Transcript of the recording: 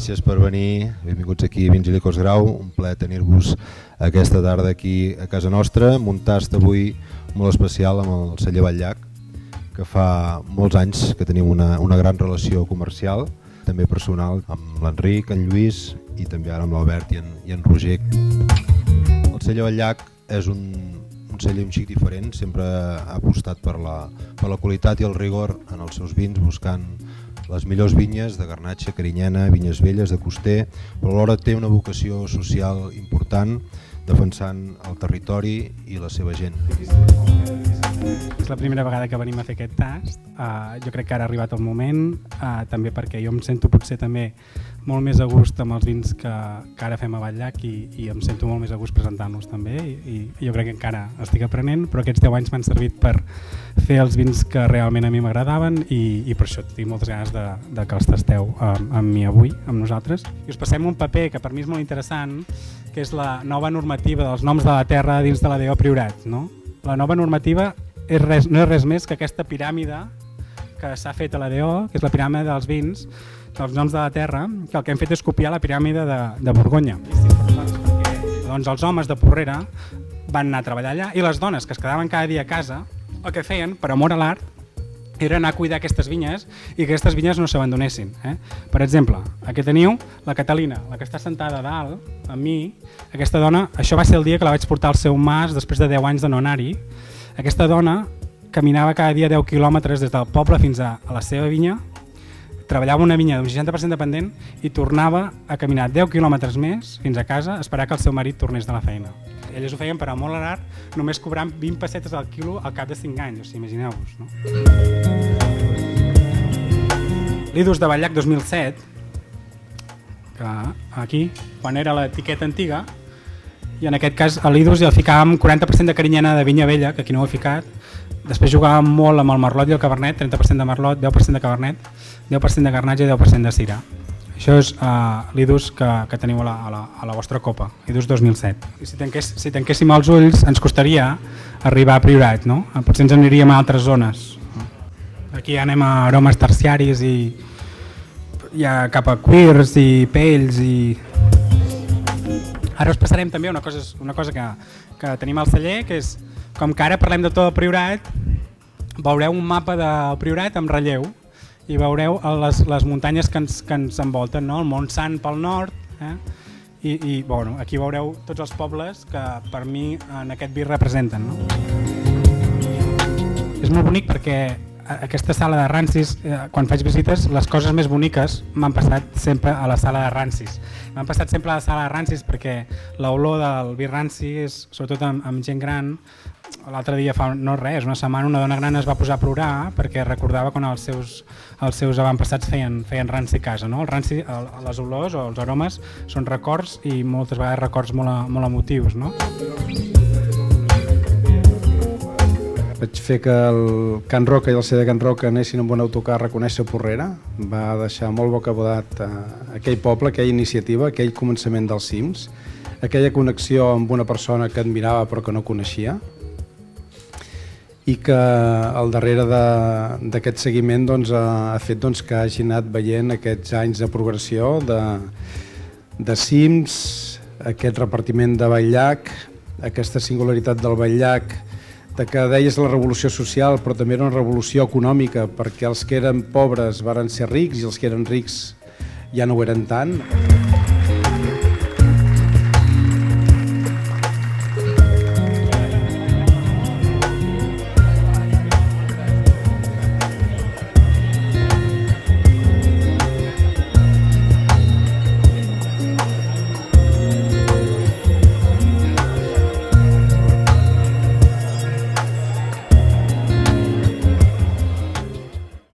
gràcies per venir, benvinguts aquí a Vins i Licors Grau, un plaer tenir-vos aquesta tarda aquí a casa nostra, amb un tast avui molt especial amb el celler Batllac, que fa molts anys que tenim una gran relació comercial, també personal, amb l'Enric, en Lluís i també ara amb l'Albert i en Roger. El celler Batllac és un celler un xic diferent, sempre ha apostat per la qualitat i el rigor en els seus vins, buscant les millors vinyes de Garnatxa, Carinyena, Vinyes Velles, de Coster, però alhora té una vocació social important, defensant el territori i la seva gent. És la primera vegada que venim a fer aquest tast. Jo crec que ara ha arribat el moment, també perquè jo em sento potser també molt més a gust amb els vins que ara fem a Batllac i em sento molt més a gust presentant-los també i jo crec que encara estic aprenent, però aquests 10 anys m'han servit per fer els vins que realment a mi m'agradaven i per això tinc moltes ganes de que els tasteu amb mi avui, amb nosaltres. I us passem un paper que per mi és molt interessant, que és la nova normativa dels noms de la terra dins de la DO Priorat. No? La nova normativa no és res més que aquesta piràmide que s'ha fet a la DO, que és la piràmide dels vins, dels noms de la terra, que el que hem fet és copiar la piràmide de Borgonya. Doncs els homes de Porrera van anar a treballar allà i les dones que es quedaven cada dia a casa, el que feien, per amor a l'art, era anar a cuidar aquestes vinyes i que aquestes vinyes no s'abandonessin. Per exemple, aquí teniu la Catalina, la que està sentada a dalt, amb mi. Aquesta dona, això va ser el dia que la vaig portar al seu mas després de 10 anys de no anar-hi. Aquesta dona caminava cada dia 10 quilòmetres des del poble fins a la seva vinya, treballava una vinya d'un 60% dependent i tornava a caminar 10 quilòmetres més fins a casa a esperar que el seu marit tornés de la feina. Elles ho feien per amor a l'art, només cobrant 20 pessetes al quilo al cap de 5 anys, o sigui, imagineu-vos. No? L'Idus de Batllac 2007, que aquí, quan era l'etiqueta antiga, i en aquest cas a l'Idus ja el ficàvem 40% de Carinyena de vinya vella, que aquí no ho he ficat, després jugàvem molt amb el Merlot i el Cabernet, 30% de Merlot, 10% de Cabernet, 10% de Garnatxa i 10% de Syrah. Això és l'Idus que teniu a la vostra copa, Idus 2007. I si tanquéssim els ulls ens costaria arribar a Priorat, no? Potser ens aniríem a altres zones. Aquí anem a aromes terciaris i ja cap a cuirs i pells i... Ara us passarem també una cosa que tenim al celler, que és, com que ara parlem de tot el Priorat, veureu un mapa del Priorat amb relleu i veureu les muntanyes que ens envolten, no? El Montsant pel nord, i bueno, aquí veureu tots els pobles que per mi en aquest vi representen. No? És molt bonic perquè aquesta sala de rancis, quan faig visites, les coses més boniques m'han passat sempre a la sala de rancis. M'han passat sempre a la sala de rancis perquè l'olor del vi ranci, sobretot amb gent gran, l'altre dia fa no res, una setmana una dona gran es va posar a plorar perquè recordava quan els seus avantpassats feien ranci a casa. No? El ranci, les olors o els aromes són records i moltes vegades records molt emotius. No? Vaig fer que el Can Roca i el CD Can Roca anessin amb un autocar a reconèixer Porrera. Va deixar molt bocabadat aquell poble, aquella iniciativa, aquell començament dels cims, aquella connexió amb una persona que admirava però que no coneixia, i que al darrere d'aquest seguiment ha fet que hagi anat veient aquests anys de progressió de cims, aquest repartiment de Batllac, aquesta singularitat del Batllac, de que deies la revolució social però també era una revolució econòmica perquè els que eren pobres varen ser rics i els que eren rics ja no ho eren tant.